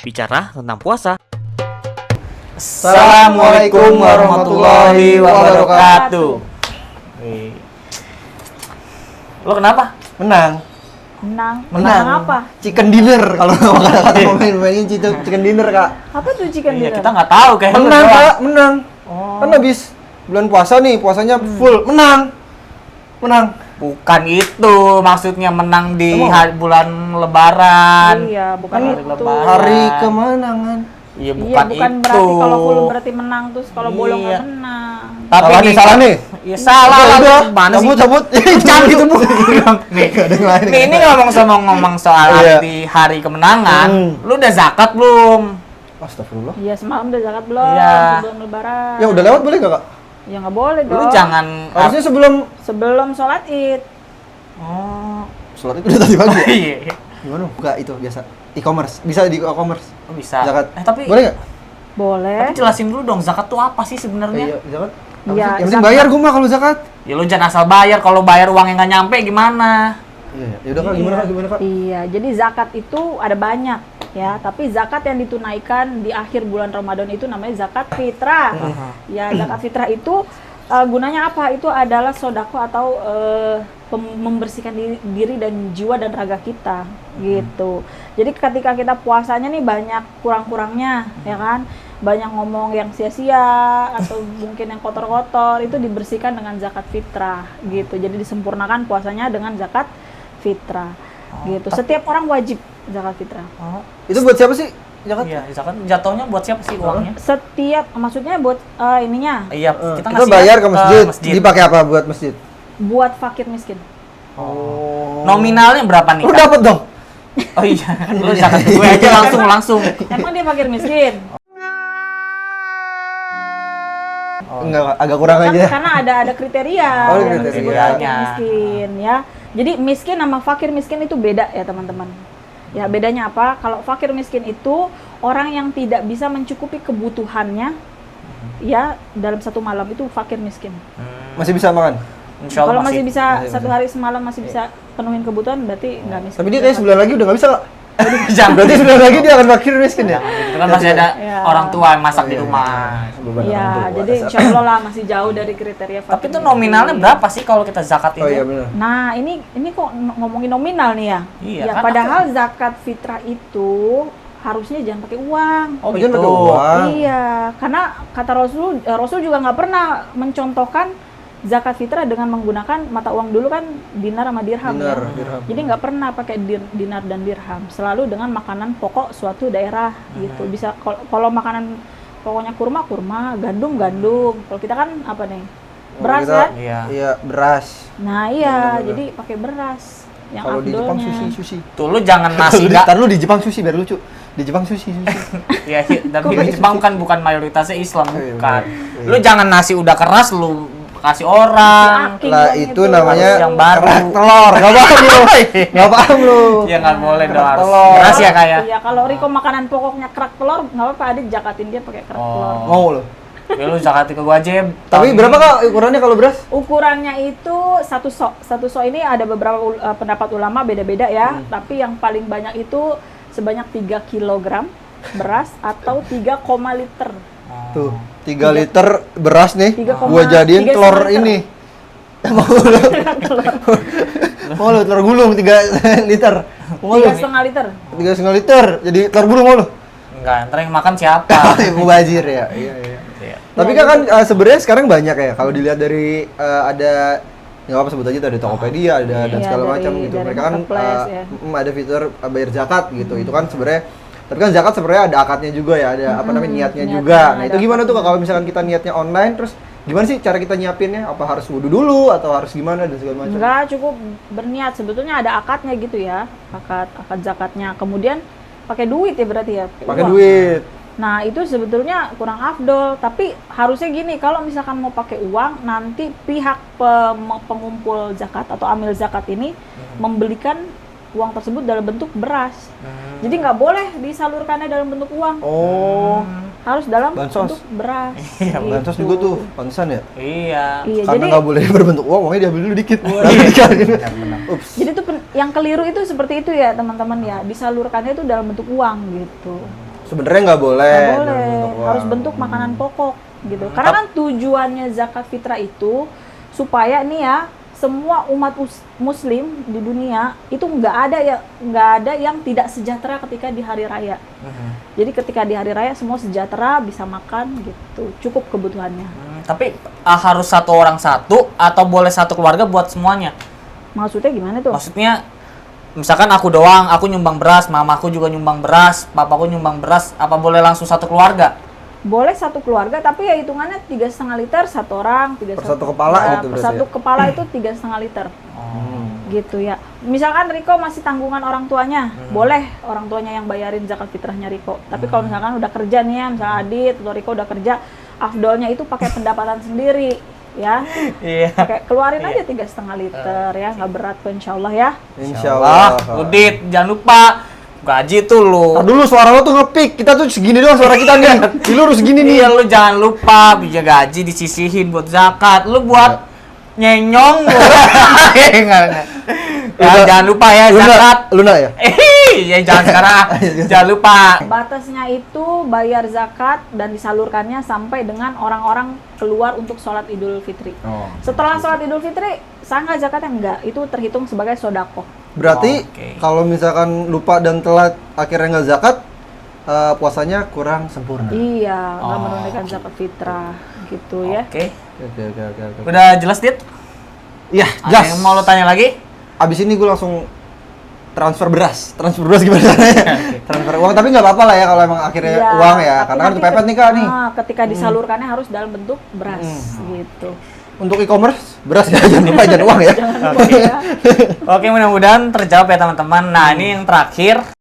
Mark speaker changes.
Speaker 1: bicara tentang puasa.
Speaker 2: Assalamualaikum warahmatullahi wabarakatuh.
Speaker 1: Lo kenapa?
Speaker 2: Menang
Speaker 3: apa?
Speaker 2: Chicken dinner kalau kata main-mainin chicken dinner, Kak.
Speaker 3: Apa tuh chicken
Speaker 1: Iya,
Speaker 3: dinner?
Speaker 1: kita nggak tahu kayak
Speaker 2: Menang, Kak, menang.
Speaker 3: Oh.
Speaker 2: Kan habis bulan puasa nih, puasanya full, menang.
Speaker 1: Bukan itu maksudnya menang di
Speaker 2: Emang?
Speaker 1: bulan Lebaran.
Speaker 3: Iya, bukan
Speaker 2: Kan
Speaker 3: itu.
Speaker 1: Lebaran.
Speaker 2: Hari kemenangan.
Speaker 1: Iya,
Speaker 3: Iya,
Speaker 1: bukan
Speaker 3: bukan
Speaker 1: itu.
Speaker 3: berarti kalau full berarti menang, terus kalau bolong
Speaker 1: Iya.
Speaker 3: nggak menang.
Speaker 1: Tapi
Speaker 2: Salah nih.
Speaker 1: Iya salah.
Speaker 2: Udah,
Speaker 1: Mana sih?
Speaker 2: cabut.
Speaker 1: Jangan gitu Bu. Nih,
Speaker 2: Gak ada yang lain.
Speaker 1: ini ngomong soal
Speaker 2: Iya.
Speaker 1: arti hari kemenangan. Lu udah zakat belum?
Speaker 2: Astagfirullah.
Speaker 3: Iya, semalam udah zakat belum?
Speaker 1: Iya.
Speaker 3: Sebelum lebaran.
Speaker 2: Ya udah lewat boleh gak, Kak?
Speaker 3: Ya nggak boleh dong.
Speaker 1: Lu jangan
Speaker 2: Harusnya
Speaker 3: Sebelum sholat id.
Speaker 1: Oh,
Speaker 2: sholat itu udah tadi pagi. Ya?
Speaker 1: iya.
Speaker 2: Gimana? Buka itu biasa. E-commerce. Bisa di e-commerce.
Speaker 1: Oh, bisa.
Speaker 2: Zakat.
Speaker 1: Tapi
Speaker 2: Boleh nggak?
Speaker 3: Boleh.
Speaker 1: Tapi jelasin dulu dong, zakat tuh apa sih sebenarnya?
Speaker 2: Iya, zakat. Apa
Speaker 3: Iya,
Speaker 2: sih? Yang penting
Speaker 3: zakat.
Speaker 2: bayar gua mah kalau zakat.
Speaker 1: Ya lu jangan asal bayar, kalau bayar uangnya nggak nyampe gimana?
Speaker 2: Iya, ya udah Kak, gimana Kak?
Speaker 3: Iya, jadi zakat itu ada banyak ya, tapi zakat yang ditunaikan di akhir bulan Ramadan itu namanya zakat fitrah. Ya, zakat fitrah itu gunanya apa? Itu adalah sodako atau membersihkan diri dan jiwa dan raga kita gitu. Jadi ketika kita puasanya nih banyak kurang-kurangnya ya kan, banyak ngomong yang sia-sia atau mungkin yang kotor-kotor, itu dibersihkan dengan zakat fitrah gitu. Jadi disempurnakan puasanya dengan zakat fitrah gitu. Setiap orang wajib zakat fitrah.
Speaker 1: Oh,
Speaker 2: Itu buat siapa sih? Zakat?
Speaker 1: iya, zakat jatuhnya buat siapa sih uangnya?
Speaker 3: Setiap, maksudnya buat ininya,
Speaker 1: Iya,
Speaker 2: Kita
Speaker 1: ngasihnya
Speaker 2: bayar ke masjid. Dipakai apa buat masjid?
Speaker 3: buat fakir miskin.
Speaker 2: Oh.
Speaker 1: Nominalnya berapa nih?
Speaker 2: Lu
Speaker 1: Kak?
Speaker 2: dapat dong.
Speaker 1: Oh iya, lu zakat gue aja langsung.
Speaker 3: Emang dia fakir miskin?
Speaker 2: Enggak, Kak, agak kurang
Speaker 3: Kan
Speaker 2: aja.
Speaker 3: karena ada kriteria
Speaker 2: Oh,
Speaker 3: yang
Speaker 2: kriteria.
Speaker 3: disebut fakir miskin ya. Jadi miskin sama fakir miskin itu beda ya teman-teman. Ya bedanya apa? Kalau fakir miskin itu orang yang tidak bisa mencukupi kebutuhannya ya dalam satu malam, itu fakir miskin.
Speaker 2: Masih bisa makan.
Speaker 1: Insya Allah
Speaker 3: Kalau masih bisa
Speaker 2: masih
Speaker 3: satu hari semalam masih bisa penuhin kebutuhan, berarti nggak miskin.
Speaker 2: Tapi dia kayak sebulan lagi udah nggak bisa, Kak.
Speaker 1: Jangan
Speaker 2: Berarti sebulan lagi dia akan fakir miskin ya?
Speaker 1: itu kan masih ada
Speaker 3: Iya.
Speaker 1: orang tua yang masak di
Speaker 2: Iya,
Speaker 1: rumah.
Speaker 2: Beban
Speaker 3: Iya,
Speaker 2: orang tua,
Speaker 3: jadi
Speaker 2: dasar.
Speaker 3: insya Allah lah masih jauh dari kriteria fakir.
Speaker 1: Tapi itu
Speaker 3: miskin.
Speaker 1: nominalnya berapa sih kalau kita zakat itu?
Speaker 2: Oh iya benar.
Speaker 3: Nah, ini kok ngomongin nominal nih ya?
Speaker 1: Iya,
Speaker 3: Ya,
Speaker 1: kan
Speaker 3: padahal zakat fitrah itu harusnya jangan pakai uang.
Speaker 1: Oh
Speaker 2: Jangan
Speaker 1: gitu.
Speaker 2: pakai uang.
Speaker 3: Iya, karena kata Rasul juga nggak pernah mencontohkan zakat fitrah dengan menggunakan mata uang. Dulu kan dinar sama dirham
Speaker 2: Dinar,
Speaker 3: ya.
Speaker 2: dirham.
Speaker 3: Jadi nggak pernah pakai dinar dan dirham, selalu dengan makanan pokok suatu daerah gitu. Bisa kalau makanan pokoknya kurma, gandum. Kalau kita kan apa nih? Beras
Speaker 2: Kita-
Speaker 3: kan?
Speaker 1: Iya.
Speaker 2: Iya, beras.
Speaker 3: Nah iya,
Speaker 2: Bener-bener.
Speaker 3: jadi pakai beras yang
Speaker 2: Kalau di Jepang
Speaker 3: afdolnya.
Speaker 2: sushi.
Speaker 1: Tuh lu jangan nasi enggak.
Speaker 2: Ntar lu di Jepang sushi biar lucu. Di Jepang sushi.
Speaker 1: Ya, tapi di Jepang kan bukan mayoritasnya Islam,
Speaker 2: Iya,
Speaker 1: bukan.
Speaker 2: iya.
Speaker 1: Lu jangan nasi udah keras lu kasih orang.
Speaker 3: King
Speaker 2: Lah
Speaker 3: dong
Speaker 2: itu namanya
Speaker 1: yang baru.
Speaker 2: kerak telur. Enggak paham lu. Enggak paham lu.
Speaker 1: Ya nggak boleh dong, harus
Speaker 2: telur.
Speaker 1: beras ya kayak.
Speaker 3: Iya, kalau Riko makanan pokoknya kerak telur, nggak apa-apa, ada jakatin dia pakai kerak telur.
Speaker 1: Oh.
Speaker 2: Mau lu.
Speaker 1: Ya lu zakatin ke gua aja.
Speaker 2: Tapi
Speaker 1: tahun
Speaker 2: berapa
Speaker 1: ini.
Speaker 2: Kak ukurannya kalau beras?
Speaker 3: Ukurannya itu satu sok ini ada beberapa pendapat ulama beda-beda ya, tapi yang paling banyak itu sebanyak 3 kg beras atau 3, liter.
Speaker 2: Tuh, 3 liter beras nih.
Speaker 3: 3,3
Speaker 2: Gua jadiin telur
Speaker 3: liter.
Speaker 2: ini. Mau lu telur gulung 3 liter. Mau lu
Speaker 3: 3,5 liter.
Speaker 2: 3,5 liter. Jadi telur gulung mau lu.
Speaker 1: Enggak, ntar yang makan siapa?
Speaker 2: Mubazir ya. Iya.
Speaker 1: Iya.
Speaker 2: Tapi kan sebenarnya sekarang banyak ya kalau dilihat dari ada nggak apa sebut aja tuh, ada Tokopedia, ada dan
Speaker 3: Iya,
Speaker 2: segala
Speaker 3: dari-
Speaker 2: macam gitu.
Speaker 3: dari
Speaker 2: Mereka kan
Speaker 3: marketplace, ya.
Speaker 2: ada fitur bayar zakat gitu. Itu kan sebenarnya, tapi kan zakat sebenarnya ada akadnya juga ya, ada apa namanya niatnya
Speaker 3: niatnya,
Speaker 2: juga. Nah, itu
Speaker 3: ada
Speaker 2: gimana tuh Kak,
Speaker 3: akadnya.
Speaker 2: kalau misalkan kita niatnya online terus gimana sih cara kita nyiapinnya? Apa harus wudu dulu atau harus gimana dan segala macam?
Speaker 3: Enggak, cukup berniat. Sebetulnya ada akadnya gitu ya, akad zakatnya. Kemudian pakai duit ya berarti ya.
Speaker 2: Pakai
Speaker 3: uang.
Speaker 2: duit.
Speaker 3: Nah itu sebetulnya kurang afdol, tapi harusnya gini, kalau misalkan mau pakai uang, nanti pihak pengumpul zakat atau amil zakat ini membelikan uang tersebut dalam bentuk beras. Jadi nggak boleh disalurkannya dalam bentuk uang,
Speaker 2: Oh,
Speaker 3: harus dalam
Speaker 2: Bansos.
Speaker 3: bentuk beras.
Speaker 1: Iya,
Speaker 3: gitu.
Speaker 2: bansos juga tuh, pantesan ya.
Speaker 1: Iya.
Speaker 3: Iya,
Speaker 2: Karena
Speaker 3: jadi
Speaker 2: nggak boleh berbentuk uang, uangnya diambil dulu dikit.
Speaker 1: Benar-benar.
Speaker 2: Ups.
Speaker 3: jadi tuh yang keliru itu seperti itu ya teman-teman ya, disalurkannya itu dalam bentuk uang gitu.
Speaker 2: sebenarnya nggak boleh.
Speaker 3: Nggak boleh,
Speaker 2: dalam bentuk uang.
Speaker 3: harus bentuk makanan pokok gitu. Karena kan tujuannya zakat fitrah itu supaya nih ya semua umat muslim di dunia itu nggak ada yang tidak sejahtera ketika di hari raya. Jadi ketika di hari raya semua sejahtera, bisa makan gitu, cukup kebutuhannya.
Speaker 1: Tapi harus satu orang satu atau boleh satu keluarga buat semuanya?
Speaker 3: Maksudnya gimana tuh?
Speaker 1: Maksudnya misalkan aku doang, aku nyumbang beras, mamaku juga nyumbang beras, papaku nyumbang beras, apa boleh langsung satu keluarga?
Speaker 3: Boleh satu keluarga, tapi ya hitungannya 3,5 liter satu orang,
Speaker 2: Per satu kepala
Speaker 3: ya,
Speaker 2: gitu
Speaker 3: per
Speaker 2: berarti
Speaker 3: satu
Speaker 2: ya?
Speaker 3: kepala itu 3,5 liter. Gitu ya. Misalkan Riko masih tanggungan orang tuanya, boleh orang tuanya yang bayarin zakat fitrahnya Riko. Tapi kalau misalkan udah kerja nih ya, misalnya Adit atau Riko udah kerja, afdolnya itu pakai pendapatan sendiri ya.
Speaker 1: Iya.
Speaker 3: Pakai keluarin aja 3,5 liter ya, nggak berat kok insya Allah ya.
Speaker 2: Insya Allah.
Speaker 1: Udit, jangan lupa gaji tuh lu.
Speaker 2: Ntar dulu suara lo tuh nge-pick, kita tuh segini doang suara kita nih. Di lu harus segini nih.
Speaker 1: Iya, lu jangan lupa bisa gaji disisihin buat zakat. Lu buat nyenyong. Enggak. Ya, jangan lupa ya zakat.
Speaker 2: Luna ya?
Speaker 1: Ya jangan sekarang. Jangan lupa.
Speaker 3: Batasnya itu bayar zakat dan disalurkannya sampai dengan orang-orang keluar untuk sholat Idul Fitri. Setelah sholat Idul Fitri, sah nggak zakatnya? Enggak, itu terhitung sebagai sodako.
Speaker 2: Berarti
Speaker 1: Oke.
Speaker 2: kalau misalkan lupa dan telat akhirnya nggak zakat, puasanya kurang sempurna.
Speaker 3: Iya, nggak
Speaker 1: Oh,
Speaker 3: menunaikan zakat fitrah gitu ya.
Speaker 1: Oke.
Speaker 2: Oke.
Speaker 1: Udah jelas, Dit?
Speaker 2: Iya,
Speaker 1: Ada
Speaker 2: jelas.
Speaker 1: yang mau lo tanya lagi?
Speaker 2: Abis ini gue langsung transfer beras gimana caranya? Transfer uang, tapi nggak apa-apa lah ya kalau emang akhirnya
Speaker 3: Iya,
Speaker 2: uang ya,
Speaker 3: tapi
Speaker 2: karena kan
Speaker 3: nanti
Speaker 2: kepepet nih kak nih.
Speaker 3: ketika disalurkannya harus dalam bentuk beras gitu.
Speaker 2: Untuk e-commerce beras ya, jangan lupa jangan uang ya.
Speaker 3: Jangan lupa ya.
Speaker 1: Oke, mudah-mudahan terjawab ya teman-teman. Nah, ini yang terakhir.